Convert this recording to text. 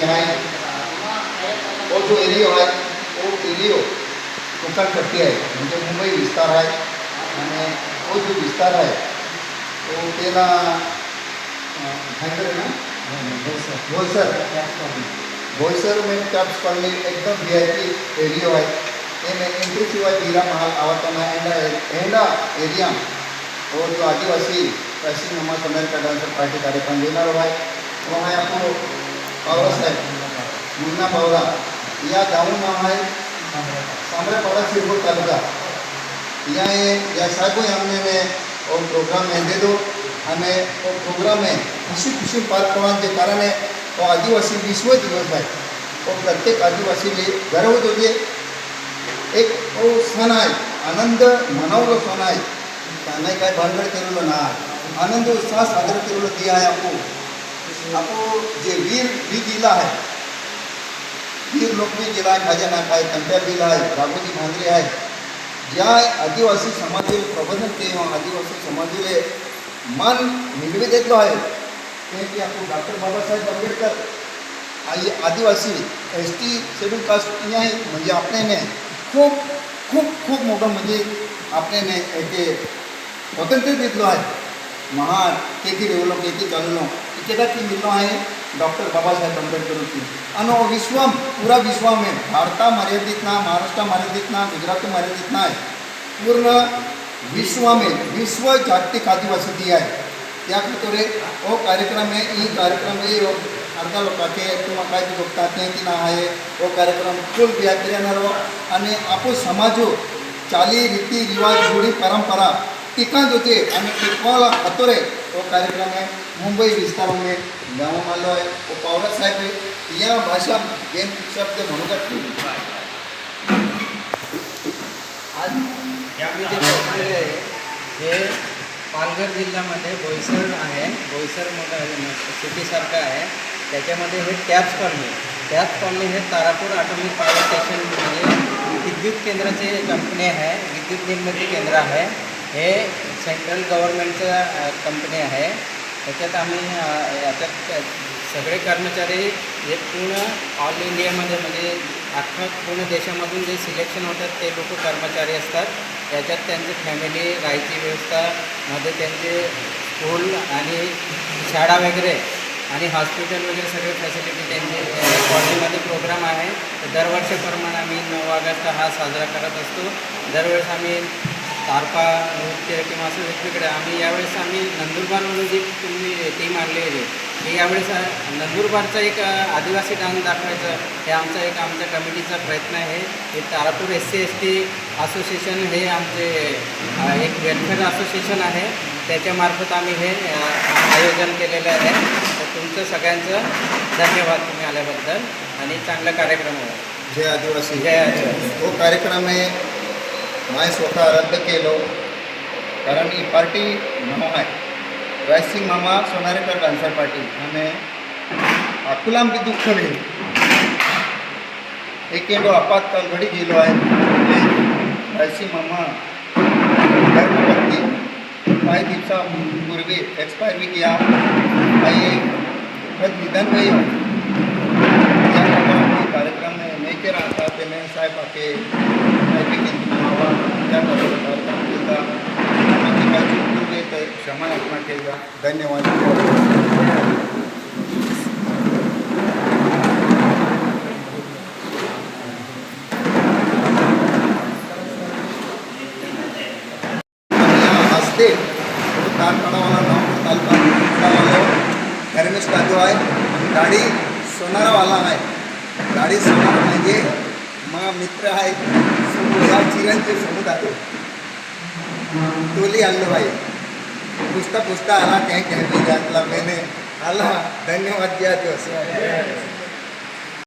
यहाँ वो जो एरियो है वो एरियो कोकणपट्टी है म्हणजे मुंबई विस्तार आहे आणि वो जो विस्तार आहे तो त्याला ना बोईसर में टैप्स कॉलोनी एकदम VIP एरियो है ये में एंट्री शिवाय हीरा महल आवताना एंडा एरिया और जो आदिवासी पश्चिम नमः सोनारी का डांसर पार्टी कार्यक्रम देना रहा है वहाँ आपको पावरा साहेब मुन्ना पावरा या गाँव नाम है सामरापाड़ा सिरपुर तालुका या साहब हमने में और प्रोग्राम में दे दो हमें वो प्रोग्राम में खुशी खुशी पार पड़ने के कारण वो आदिवासी विश्व दिवस है वो प्रत्येक आदिवासी गर्व होते एक वो सण आहे आनंद मनावलो सण आहे त्याने काय भानगड केलेलं ना आनंद उत्साह साजरा केलेलं ते आहे आपो जे वीर भी दिला है वीर लोक भी गेला आहे खाजा नाक आहे तंट्या बिल आहे राघोजी भांगरे आहे ज्या आदिवासी समाजाला प्रबोधन केले आदिवासी समाजाला मान मिळवी देतलो आहे ते की आपण डॉक्टर बाबासाहेब आंबेडकर आदिवासी ST शेड्यूल कास्ट म्हणजे आपल्याने खूप खूप खूप मोठं म्हणजे आपल्याने ते स्वातंत्र्य देतलो आहे महान केकी डेव्हलप केकी चालवलो इकेदा की मिळलो आहे डॉक्टर बाबासाहेब आंबेडकर की आणि विश्वम पूरा विश्व में भारता मर्यादित ना महाराष्ट्र मर्यादित ना गुजरात मर्यादित ना पूर्ण विश्व में विश्व जागतिक आदिवासी दी है त्या खातीर वो कार्यक्रम है ये कार्यक्रम है अर्धा लोकांचे किंवा काय बघतात ते की ना आहे वो कार्यक्रम फुल व्याख्यानार आणि आपण समाजो चाली रीती रिवाज रूढी परंपरा टिकाण होते आणि टिकवाला खातोरे वो कार्यक्रम है मुंबई विस्तार में गाँव मालो है वो पावरा साहेब है या भाषा गेम शब्द म्हणून आज आम्ही जे बसलेले आहे हे पालघर जिल्ह्यामध्ये बोईसर आहे बोईसर सिटीसारखं आहे त्याच्यामध्ये हे टॅप्स कॉलनी हे तारापूर ॲटॉमिक पॉवर स्टेशन म्हणजे विद्युत केंद्राचे कंपनी आहे विद्युत निर्मिती केंद्र आहे हे सेंट्रल गव्हर्नमेंटचं कंपनी आहे त्याच्यात आम्ही याच्यात सगळे कर्मचारी हे पूर्ण ऑल इंडियामध्ये म्हणजे अख्खा पूर्ण देशामधून जे सिलेक्शन होतात ते लोक कर्मचारी असतात याच्यात त्यांची फॅमिली राहायची व्यवस्था मध्ये त्यांचे स्कूल आणि शाळा वगैरे आणि हॉस्पिटल वगैरे सगळे फॅसिलिटी त्यांचे कॉलनीमध्ये प्रोग्राम आहे तर दरवर्षीप्रमाणे आम्ही 9 ऑगस्ट हा साजरा करत असतो दरवेळेस आम्ही तारपा नृत्य किंवा असं वेगवेगळे आम्ही यावेळेस आम्ही नंदुरबारमधून जी तुम्ही टीम आणली आहे की यावेळेस नंदुरबारचा एक आदिवासी डान्स दाखवायचं हे आमच्या कमिटीचा प्रयत्न आहे हे तारापूर SC/ST असोसिएशन हे आमचे एक वेलफेअर असोसिएशन आहे त्याच्यामार्फत आम्ही हे आयोजन केलेलं आहे तर तुमचं सगळ्यांचं धन्यवाद तुम्ही आल्याबद्दल आणि चांगला कार्यक्रम आहे जय आदिवासी वो कार्यक्रम है मैं स्वतः रद्द केलो कारण ही पार्टी नाव आहे राजसिंग मामा सोनारेकर डान्सर पार्टी हमें अकुलाम भी दुःख होईल एक आपातकाल घडी गेलो आहे राजसिंग मामा काही दिवसापूर्वी एक्सपायर भी किया आइए निधन हुई कार्यक्रम में नहीं के रहा था कि मैं साहब आके क्षमा याचना केला धन्यवाद हस्ते तारपाडावाला नाव तालुका धर्मेश काजू आहे गाडी सोनारावाला आहे गाडी सोनार म्हणजे मग मित्र आहे या चिरांचे समुदाय टोली आणलं भाई पुसता आला क्या घ्यातला मैंने आला धन्यवाद दिया दिवस